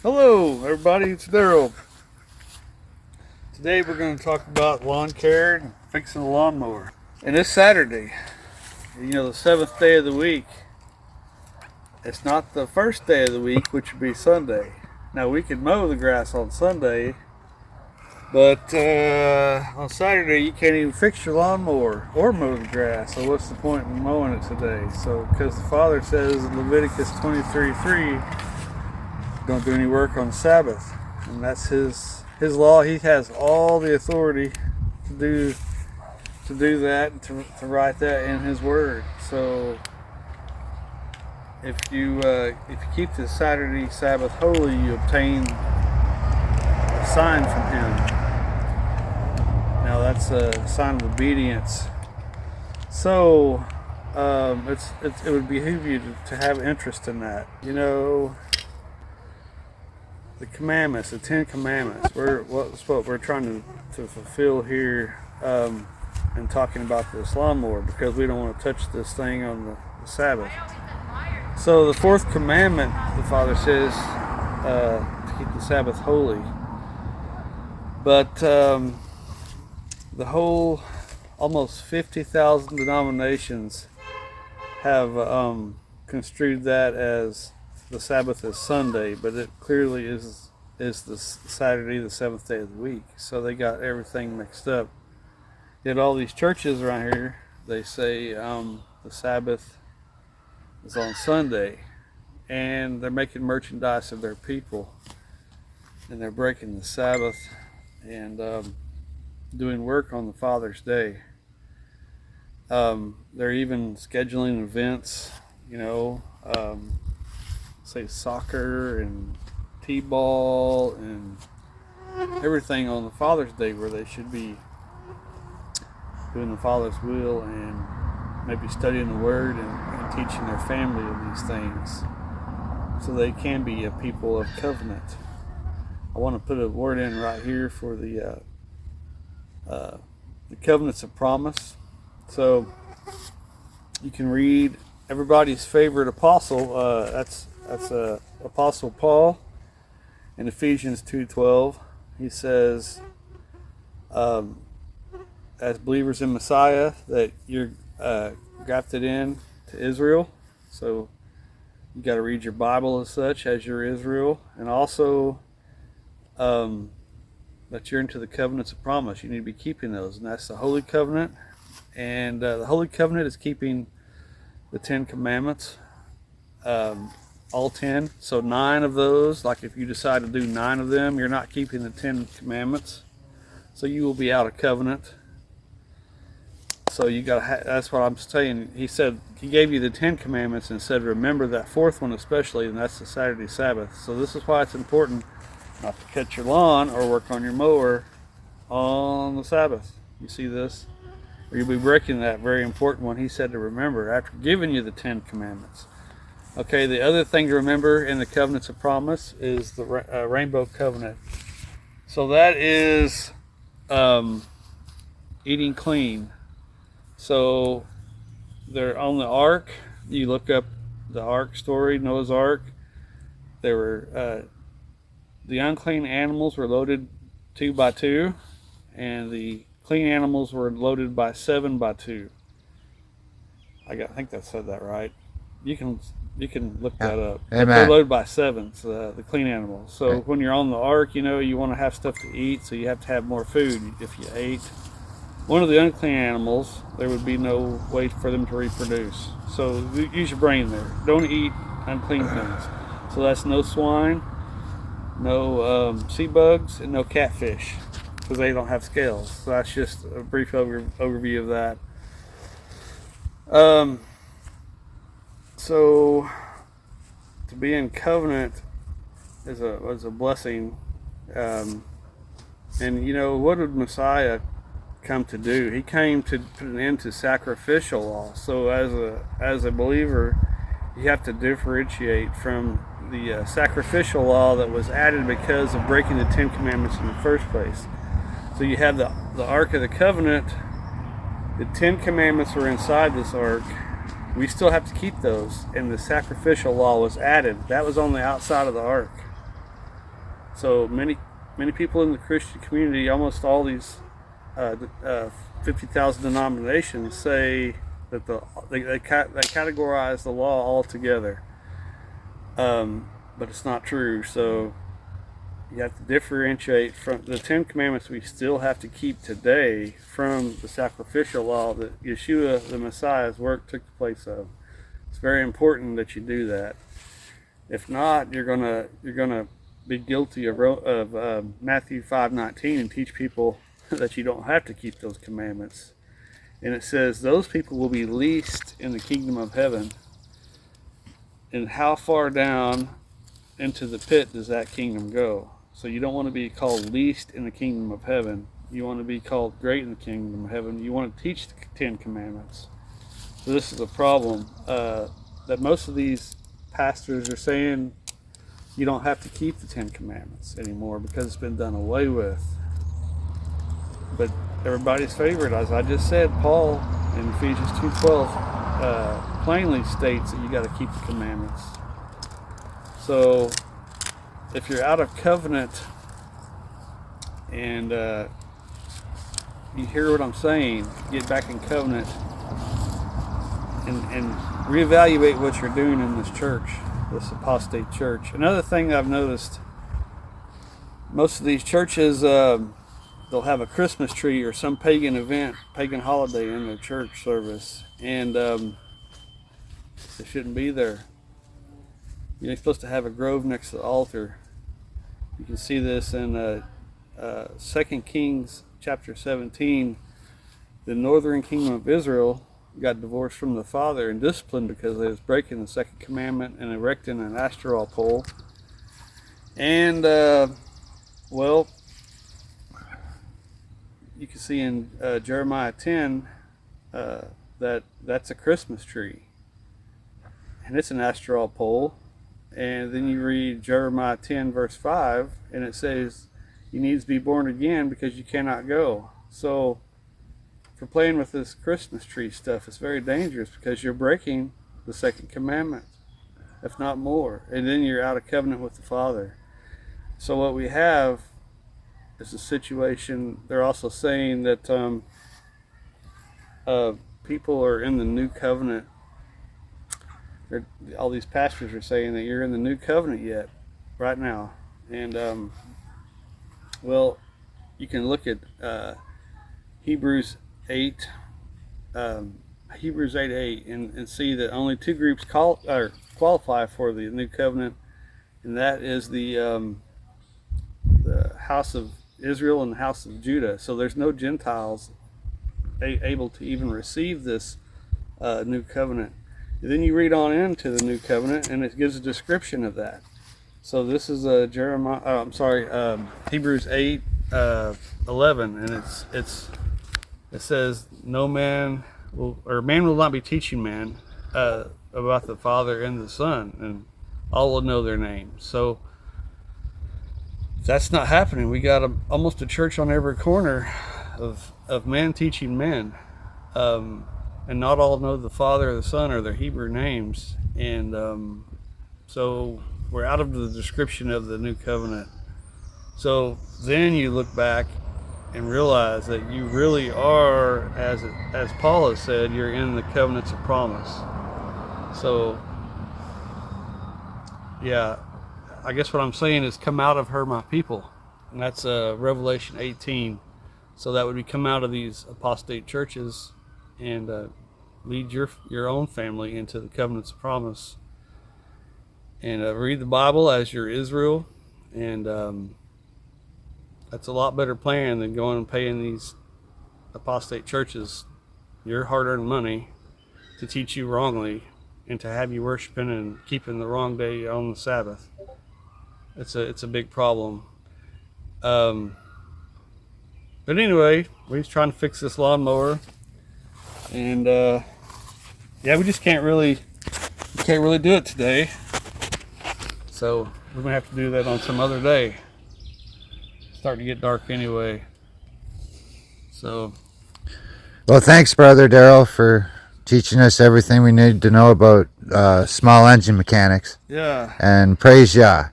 Hello everybody, it's Daryl. Today we're going to talk about lawn care and fixing a lawnmower. And it's Saturday, the seventh day of the week. It's not the first day of the week, which would be Sunday. Now we could mow the grass on Sunday, but on Saturday you can't even fix your lawnmower or mow the grass. So what's the point in mowing it today? So because the Father says in Leviticus 23:3, don't do any work on the Sabbath, and that's his law. He has all the authority to do that and to write that in his word. So if you keep the Saturday Sabbath holy, you obtain a sign from him. Now that's a sign of obedience. So it would behoove you to have interest in that. The commandments, the 10 commandments. That's what we're trying to fulfill here in talking about this lawnmower, because we don't want to touch this thing on the Sabbath. So the fourth commandment, the Father says to keep the Sabbath holy. But the whole almost 50,000 denominations have construed that as the Sabbath is Sunday, but it clearly is the Saturday, the seventh day of the week. So they got everything mixed up. Yet all these churches around here, they say the Sabbath is on Sunday, and they're making merchandise of their people, and they're breaking the Sabbath and doing work on the Father's Day. They're even scheduling events, say soccer and t-ball and everything on the Father's Day, where they should be doing the Father's will and maybe studying the Word and teaching their family of these things, so they can be a people of covenant. I want to put a word in right here for the covenants of promise. So you can read everybody's favorite apostle. That's Apostle Paul in Ephesians 2:12. He says, as believers in Messiah, that you're grafted in to Israel. So you got to read your Bible as such, as you're Israel, and also that you're into the covenants of promise. You need to be keeping those, and that's the Holy Covenant. And the Holy Covenant is keeping the 10 Commandments. All 10. So 9 of those, like if you decide to do 9 of them, you're not keeping the 10 commandments. So you will be out of covenant. So you got that's what I'm saying. He said he gave you the 10 commandments and said remember that fourth one especially, and that's the Saturday Sabbath. So this is why it's important not to cut your lawn or work on your mower on the Sabbath. You see this? Or you'll be breaking that very important one he said to remember after giving you the 10 commandments. Okay, the other thing to remember in the covenants of promise is the rainbow covenant. So that is eating clean. So they're on the ark. You look up the ark story, Noah's Ark. There were the unclean animals were loaded 2 by 2, and the clean animals were loaded by 7 by 2. I think that said that right. You can look that up. But they're loaded by 7, so the clean animals. So when you're on the ark, you want to have stuff to eat, so you have to have more food. If you ate one of the unclean animals, there would be no way for them to reproduce. So use your brain there. Don't eat unclean things. So that's no swine, no sea bugs, and no catfish, because they don't have scales. So that's just a brief overview of that. So to be in covenant is a blessing. And what did Messiah come to do? He came to put an end to sacrificial law. So as a believer, you have to differentiate from the sacrificial law that was added because of breaking the 10 commandments in the first place. So you have the Ark of the Covenant. The 10 commandments were inside this ark. We still have to keep those, and the sacrificial law was added. That was on the outside of the ark. So many people in the Christian community, almost all these 50,000 denominations, say that they categorize the law altogether, but it's not true. So you have to differentiate from the Ten Commandments we still have to keep today from the sacrificial law that Yeshua, the Messiah's work, took the place of. It's very important that you do that. If not, you're gonna be guilty of Matthew 5:19 and teach people that you don't have to keep those commandments. And it says those people will be least in the kingdom of heaven. And how far down into the pit does that kingdom go? So you don't want to be called least in the kingdom of heaven. You want to be called great in the kingdom of heaven. You want to teach the Ten Commandments. So this is a problem that most of these pastors are saying you don't have to keep the Ten Commandments anymore because it's been done away with. But everybody's favorite, as I just said, Paul in Ephesians 2:12 plainly states that you got to keep the commandments. So if you're out of covenant and you hear what I'm saying, get back in covenant and reevaluate what you're doing in this church, this apostate church. Another thing I've noticed, most of these churches, they'll have a Christmas tree or some pagan event, pagan holiday in their church service, and it shouldn't be there. You're supposed to have a grove next to the altar. You can see this in 2 Kings chapter 17. The northern kingdom of Israel got divorced from the father and disciplined because they was breaking the second commandment and erecting an Ashtoreth pole. And well, you can see in Jeremiah 10 that's a Christmas tree, and it's an Ashtoreth pole. And then you read Jeremiah 10 verse 5, and it says you need to be born again because you cannot go. So for playing with this Christmas tree stuff, it's very dangerous because you're breaking the second commandment, if not more, and then you're out of covenant with the Father. So what we have is a situation. They're also saying that people are in the new covenant. All these pastors are saying that you're in the new covenant yet, right now. And well, you can look at Hebrews 8, Hebrews 8:8, and see that only two groups qualify for the new covenant, and that is the house of Israel and the house of Judah. So there's no Gentiles able to even receive this new covenant. And then you read on into the new covenant, and it gives a description of that. So this is Hebrews 8:11, and it says, "No man man will not be teaching man about the Father and the Son, and all will know their names." So if that's not happening, we got almost a church on every corner of men teaching men. And not all know the Father or the Son or their Hebrew names. And so we're out of the description of the new covenant. So then you look back and realize that you really are, as Paul has said, you're in the covenants of promise. So yeah, I guess what I'm saying is come out of her, my people. And that's Revelation 18. So that would be come out of these apostate churches and lead your own family into the covenants of promise, and read the Bible as your Israel, and that's a lot better plan than going and paying these apostate churches your hard-earned money to teach you wrongly and to have you worshiping and keeping the wrong day on the Sabbath. It's a big problem. But anyway, we're just trying to fix this lawnmower. And yeah, we just can't really do it today, so we're gonna have to do that on some other day. It's starting to get dark anyway. So, well, thanks, Brother Daryl, for teaching us everything we need to know about small engine mechanics. Yeah. And praise Yah.